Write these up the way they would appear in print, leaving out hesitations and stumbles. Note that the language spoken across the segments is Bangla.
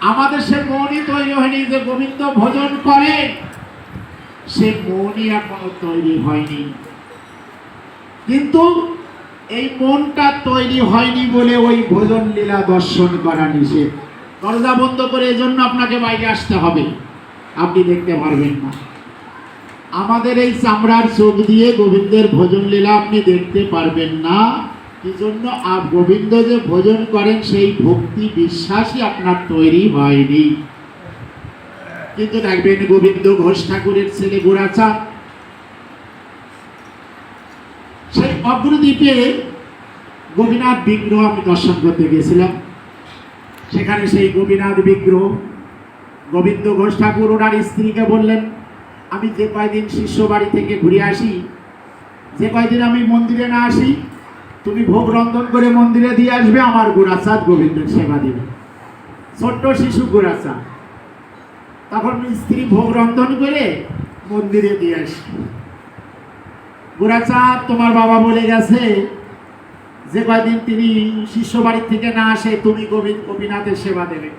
আমাদের সে মনই তৈরি হয়নি যে গোবিন্দ ভোজন করে, সে মনই এখনো তৈরি হয়নি। কিন্তু এই মনটা তৈরি হয়নি বলে ওই ভোজন লীলা দর্শন করা নিষেধ। দরজা বন্ধ করে এজন্য আপনাকে বাইরে আসতে হবে, আপনি দেখতে পারবেন না। আমাদের এই চামড়ার চোখ দিয়ে গোবিন্দের ভোজন লীলা আপনি দেখতে পারবেন না। কি জন্য? গোবিন্দ যে ভোজন করেন সেই ভক্তি বিশ্বাসই আপনার তৈরি হয়নি। কিন্তু দেখবেন গোবিন্দ ঘোষ ঠাকুরের ছেলে গোরাচাঁদ সেই অগ্রদ্বীপে গোপীনাথ বিগ্রহ আমি দর্শন করতে গেছিলাম। সেখানে সেই গোপীনাথ বিগ্রহ গোবিন্দ ঘোষ ঠাকুর ওনার স্ত্রীকে বললেন, আমি যে কয়দিন শিষ্য বাড়ি থেকে ঘুরে আসি, যে কয়দিন আমি মন্দিরে না আসি, তুমি ভোগ রন্ধন করে মন্দিরে দিয়ে আসবে, আমার গোরাচাঁদ গোবিন্দের সেবা দেবে। ছোট্ট শিশু গোরাচাঁদ। তখন স্ত্রী ভোগ রন্ধন করে মন্দিরে দিয়ে আসে। গোরাচাঁদ, তোমার বাবা বলে গেছে যে কয়দিন তিনি শিষ্য বাড়ি থেকে না আসে তুমি গোপীনাথের সেবা দেবে।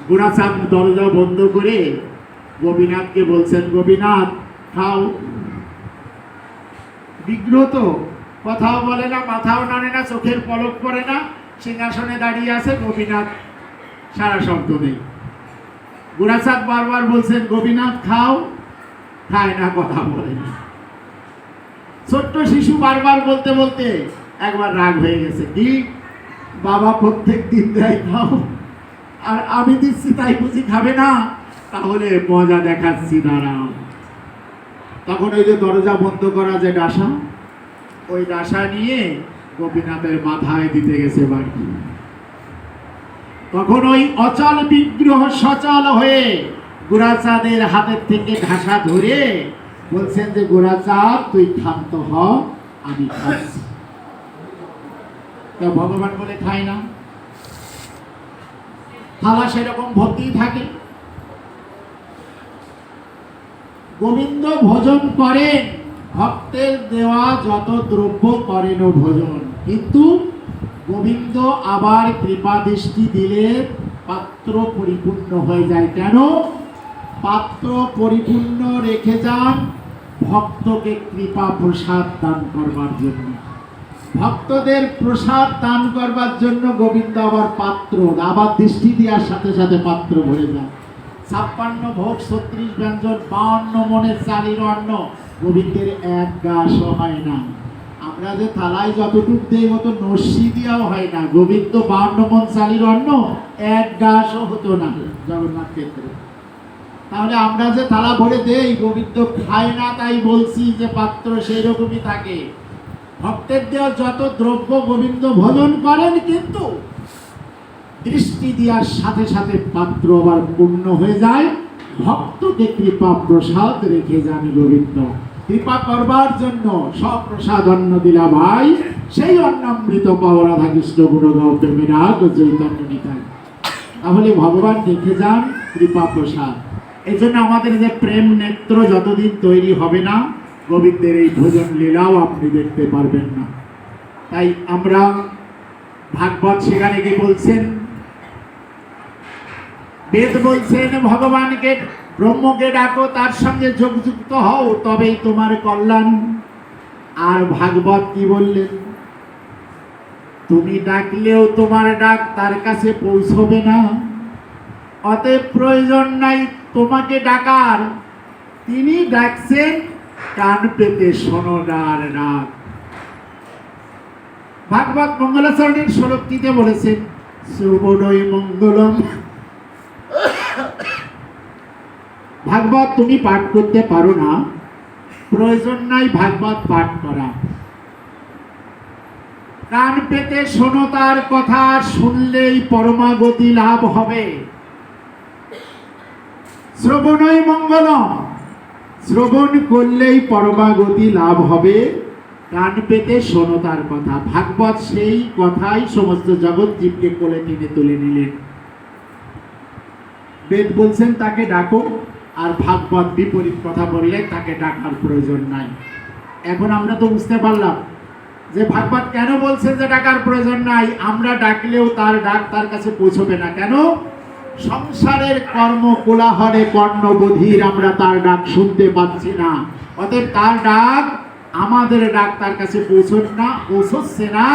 গোরাচাঁদ দরজা বন্ধ করে গোপীনাথকে বলছেন, গোপীনাথ খাও। বিগ্রহ তো কথাও বলে না, মাথাও নাড়ে না, চোখের পলক পড়ে না, সিংহাসনে দাঁড়িয়ে আছে, গোপীনাথ সারা শব্দ নেই। গোরাচাঁদ বারবার বলছেন, গোপীনাথ খাও, খায় না, কথা বলে না। ছোট্ট শিশু বারবার বলতে বলতে একবার রাগ হয়ে গেছে, কি বাবা প্রত্যেক দিন দেয় খাও, আর আমি দিচ্ছি তাই বুঝি খাবে না? তাহলে মজা দেখাচ্ছি, দাঁড়াও। তখন ওই যে দরজা বন্ধ করা যে ডাসা, ওই ডাসা নিয়ে গোপীনাথের মাথায় দিতে গেছে বাড়ি। তখন ওই অচল বিগ্রহ সচল হয়ে গোরাচাঁদের হাতের থেকে ঢাসা ধরে বলছেন যে, গোরাচাঁদ তুই ক্ষান্ত হ, আমি খাচ্ছি। তা ভগবান বলে খায় না, থালা সেরকম ভর্তি থাকে। গোবিন্দ ভোজন করেন, ভক্তের দেওয়া যত দ্রব্য করেন ভোজন, কিন্তু গোবিন্দ আবার কৃপা দৃষ্টি দিলে পাত্র পরিপূর্ণ হয়ে যায়। কেন? পাত্র পরিপূর্ণ রেখে যান ভক্তকে কৃপা প্রসাদ দান করবার জন্য। ভক্তদের প্রসাদ দান করবার জন্য গোবিন্দ আবার পাত্র, আবার দৃষ্টি দেওয়ার সাথে সাথে পাত্র ভরে যান। 56 ভোগ 36 ব্যঞ্জন 52 মনের চালির অন্ন, গোবিন্দের এক গাছও হয় না। আমরা যে থালায় যতটুকু দেই অত নস্যি দিয়াও হয় না। গোবিন্দ 52 মন চালির অন্ন এক গাছও হতো না জগন্নাথ ক্ষেত্রে। তাহলে আমরা যে থালা ভরে দেই, গোবিন্দ খায় না, তাই বলছি যে পাত্র সেই রকমই থাকে। ভক্তের দেওয়া যত দ্রব্য গোবিন্দ ভোজন করেন, কিন্তু দৃষ্টি দেওয়ার সাথে সাথে পাত্র আবার পূর্ণ হয়ে যায়। ভক্তকে কৃপা প্রসাদ রেখে যান গোবিন্দ। কৃপা করবার জন্য সব প্রসাদ অন্ন দিলা ভাই, সেই অন্নামৃত পাওয়া রাধা কৃষ্ণ গুণগাও প্রেমেরা চৈতন্য নিতাই। তাহলে ভগবান রেখে যান কৃপা প্রসাদ। এই জন্য আমাদের যে প্রেম নেত্র যতদিন তৈরি হবে না, গোবিন্দের এই ভোজন লীলাও আপনি দেখতে পারবেন না। তাই আমরা ভাগবত সেখানে কি বলছেন? বেদ বলছেন ভগবানকে, ব্রহ্মকে ডাকো, তার সঙ্গে যোগযুক্ত হও, তবেই তোমার কল্যাণ। আর ভাগবত কি বললেন? তুমি ডাকলেও তোমার ডাক তার কাছে পৌঁছবে না, অতএব প্রয়োজন নাই তোমাকে ডাকার। তিনি ডাকছেন, কান পেতে শোনো তার ডাক। ভাগবত মঙ্গলাচরণের শ্লোকটিতে বলেছেন, শ্রবণই মঙ্গলম। ভাগবত তুমি পাঠ করতে পারো না, প্রয়োজন নাই ভাগবত পাঠ করা। কান পেতে শোনো তার কথা, শুনলেই পরমাগতি লাভ হবে। শ্রবণই মঙ্গলম, শ্রবণ করলেই পরমাগতি লাভ হবে। কান পেতে শোনো তার কথা। ভাগবত সেই কথাই সমস্ত জগৎ জীবকে কোলে টেনে তুলে নিলেন। বেদ বলছেন তাকে ডাকো, আর ভাগবত বিপরীত কথা বললে তাকে ডাকার প্রয়োজন নাই। এখন আমরা তো বুঝতে পারলাম যে ভাগবত কেন বলছেন যে ডাকার প্রয়োজন নাই? আমরা ডাকলেও তার ডাক তার কাছে পৌঁছবে না। কেন? সংসারের কর্ম কোলাহলে কর্ণবধির আমরা তার ডাক শুনতে পাচ্ছি না। অতএব তার ডাক, আমাদের ডাক তার কাছে পৌঁছচ্ছে না।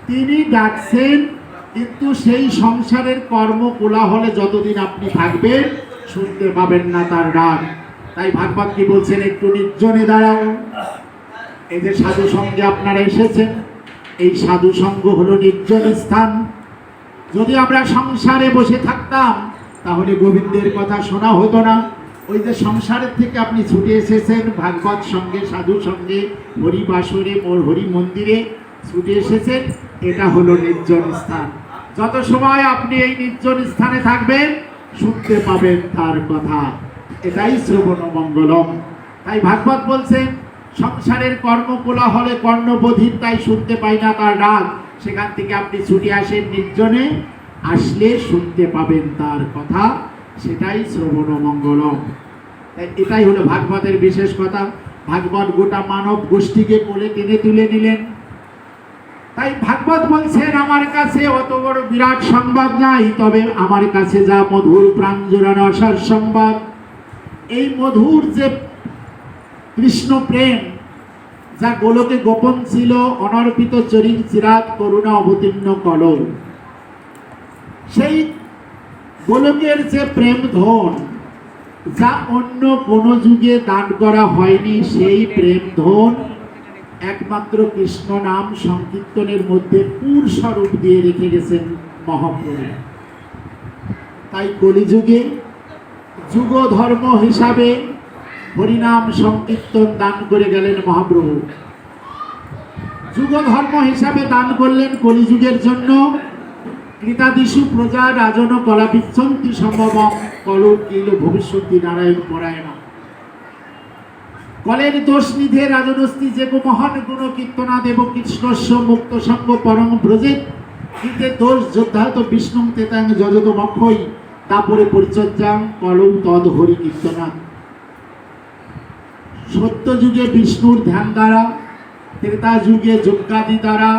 তিনি ডাকছেন, কিন্তু সেই সংসারের কর্ম কোলাহলে যতদিন আপনি থাকবেন শুনতে পাবেন না তার ডাক। তাই ভাগবত কি বলছেন? একটু নির্জনে দাঁড়াও। এই যে সাধু সঙ্গে আপনারা এসেছেন, এই সাধু সঙ্গ হলো নির্জন স্থান। যদি আমরা সংসারে বসে থাকতাম তাহলে গোবিন্দের কথা শোনা হতো না। ওই যে সংসারের থেকে আপনি ছুটে এসেছেন ভাগবত সঙ্গে, সাধু সঙ্গে, হরিবাসরে, হরি মন্দিরে ছুটে এসেছেন, এটা হলো নির্জন স্থান। যত সময় আপনি এই নির্জন স্থানে থাকবেন শুনতে পাবেন তার কথা। এটাই শ্রবণ মঙ্গলম। তাই ভাগবত বলছেন সংসারের কর্মকোলাহলে কর্ণবধির, তাই শুনতে পাই না তার ডাক। সেখান থেকে আপনি ছুটে আসেন নির্জনে, আসলে শুনতে পাবেন তার কথা। সেটাই শ্রবণ মঙ্গলম। তাই এটাই হলো ভাগবতের বিশেষ কথা। ভাগবত গোটা মানব গোষ্ঠীকে কোলে টেনে তুলে নিলেন। তাই ভাগবত বলছেন আমার কাছে অত বড় বিরাট সংবাদ নাই, তবে আমার কাছে যা মধুর প্রাণ জোড়ানো আসার সংবাদ, এই মধুর যে কৃষ্ণ প্রেম, যা গোলকে গোপন ছিল, অনর্পিত চরির চিরাত করুণা অবতীর্ণ কল, সেই গোলকের যে প্রেম ধন, যা অন্য কোন যুগে দান করা হয়নি, সেই প্রেম ধন একমাত্র কৃষ্ণ নাম সংকীর্তনের মধ্যে পুর স্বরূপ দিয়ে রেখে গেছেন মহাপ্রভু। তাই কলিযুগে যুগ ধর্ম হিসাবে হরিনাম সংকীর্তন দান করে গেলেন মহাপ্রভু। যুগ ধর্ম হিসাবে দান করলেন কলিযুগের জন্য। কৃতাদিশু প্রজা রাজন কলা বিচ্ছন্তি সম্ভবম কল কিল ভবিষ্যতি নারায়ণ পরায়ণ। কলের দোষ নিধে রাজনস্তি যে গো মহান গুণ কীর্তনা দেব কৃষ্ণস্য মুক্ত সঙ্গ পরম ব্রজে কীর্তে দোষ যোদ্ধা তো বিষ্ণু তেতাং যজত মক্ষই তারপরে পরিচর্যাং কলৌ তদ হরি কীর্তনা। সত্য যুগে বিষ্ণুর ধ্যান দ্বারা, ত্রেতা যুগে যজ্ঞাদি দ্বারা,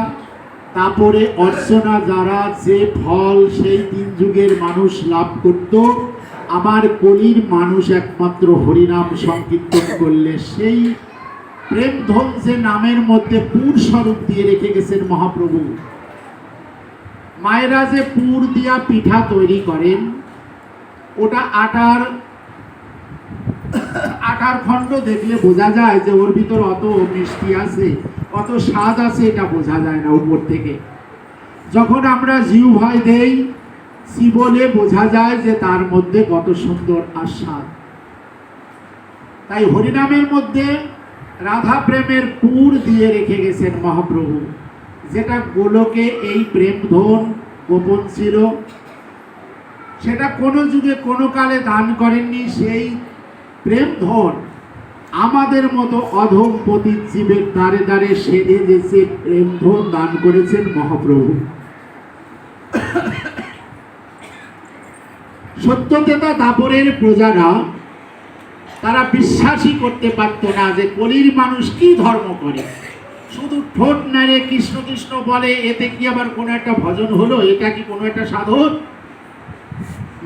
তারপরে অর্চনা দ্বারা যে ফল সেই 3 যুগের মানুষ লাভ করত, আমার কলির মানুষ একমাত্র হরিনাম সংকীর্তন করলে সেই প্রেম ধন যে নামের মধ্যে পুর স্বরূপ দিয়ে রেখে গেছেন মহাপ্রভু। মায়েরা যে পুর দিয়া পিঠা তৈরি করেন, ওটা আটার খণ্ড দেখলে বোঝা যায় যে ওর ভিতর অত মিষ্টি আছে, অত স্বাদ আছে, এটা বোঝা যায় না উপর থেকে। যখন আমরা জিহ্বায় দেই, চিবলে বোঝা যায় যে তার মধ্যে কত সুন্দর আস্বাদ। তাই হরিনামের মধ্যে রাধা প্রেমের পুর দিয়ে রেখে গেছেন মহাপ্রভু, যেটা গোলকে এই প্রেম ধন গোপন ছিল, সেটা কোনো যুগে কোনো কালে দান করেননি। সেই প্রেম ধন আমাদের মতো অধম পতিত জীবের দ্বারে দ্বারে সেধে যেছে প্রেম ধন দান করেছেন মহাপ্রভু। সত্যতেতা দাপরের প্রজারা তারা বিশ্বাসই করতে পারত না যে কলির মানুষ কি ধর্ম করে, শুধু ঠোঁট নাড়ে কৃষ্ণ কৃষ্ণ বলে, এতে কি আবার কোনো একটা ভজন হলো? এটা কি কোনো একটা সাধন?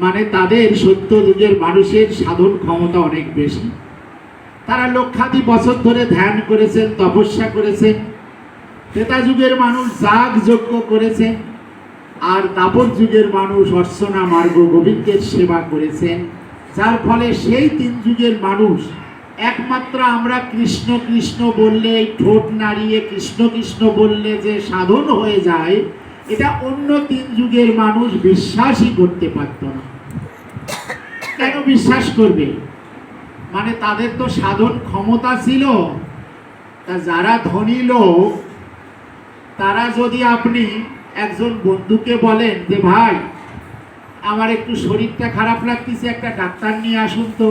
মানে তাদের সত্য যুগের মানুষের সাধন ক্ষমতা অনেক বেশি। তারা লক্ষাধিক বছর ধরে ধ্যান করেছেন, তপস্যা করেছেন। ত্রেতা যুগের মানুষ যাগ যজ্ঞ করেছেন, আর দাপর যুগের মানুষ অর্চনা মার্গ গোবিন্দের সেবা করেছেন। যার ফলে সেই 3 যুগের মানুষ একমাত্র আমরা কৃষ্ণ কৃষ্ণ বললে, ঠোঁট নাড়িয়ে কৃষ্ণ কৃষ্ণ বললে যে সাধন হয়ে যায়, এটা অন্য 3 যুগের মানুষ বিশ্বাসই করতে পারত না। কেন বিশ্বাস করবে? মানে তাদের তো সাধন ক্ষমতা ছিল। তা যারা ধনী লোক, তারা যদি আপনি একজন বন্ধুকে বলেন যে ভাই আমার একটু শরীরটা খারাপ লাগতেছে, একটা ডাক্তার নিয়ে আসুন তো,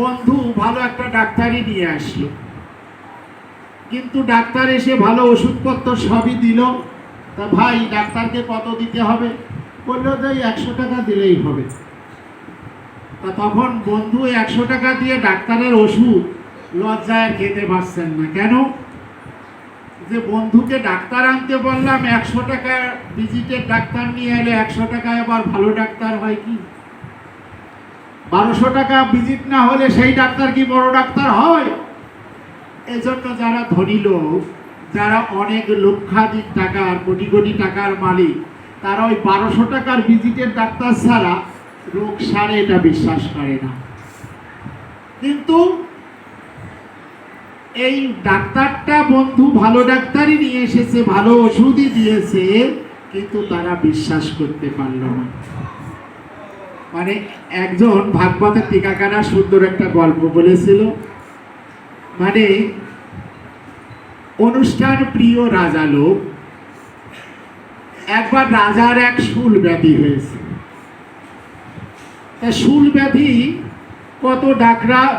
বন্ধু ভালো একটা ডাক্তারই নিয়ে আসলো, কিন্তু ডাক্তার এসে ভালো ওষুধপত্র সবই দিল। তা ভাই ডাক্তারকে কত দিতে হবে? বললো যে 100 টাকা দিলেই হবে। তা তখন বন্ধু 100 টাকা দিয়ে ডাক্তারের ওষুধ লজ্জায় খেতে পারছেন না। কেন? যে বন্ধুকে ডাক্তার আনতে বললাম, 100 টাকা ভিজিটের ডাক্তার নিয়ে এলে, 100 টাকায় আবার ভালো ডাক্তার হয় কি? 1200 টাকা ভিজিট না হলে সেই ডাক্তার কি বড় ডাক্তার হয়? এজন্য যারা ধনী লোক, যারা অনেক লক্ষাধিক টাকার, কোটি কোটি টাকার মালিক, তারা ওই 1200 টাকার ভিজিটের ডাক্তার ছাড়া রোগ সারে এটা বিশ্বাস করে না। কিন্তু এই ডাক্তারটা বন্ধু ভালো ডাক্তারই নিয়ে এসেছে, ভালো ওষুধই দিয়েছে, কিন্তু তারা বিশ্বাস করতে পারল না। মানে একজন ভাগবতের টিকাকারা সুন্দর একটা গল্প বলেছিল। মানে অনুষ্ঠান প্রিয় রাজা লোক, একবার রাজার এক শুল ব্যাধি হয়েছে। তা শুল ব্যাধি কত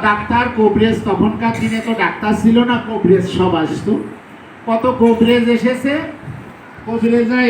ডাক্তার কবরেজ, তখনকার দিনে তো ডাক্তার ছিল না, কবরেজ সব আসতো। কত কবরেজ এসেছে, কবরেজরা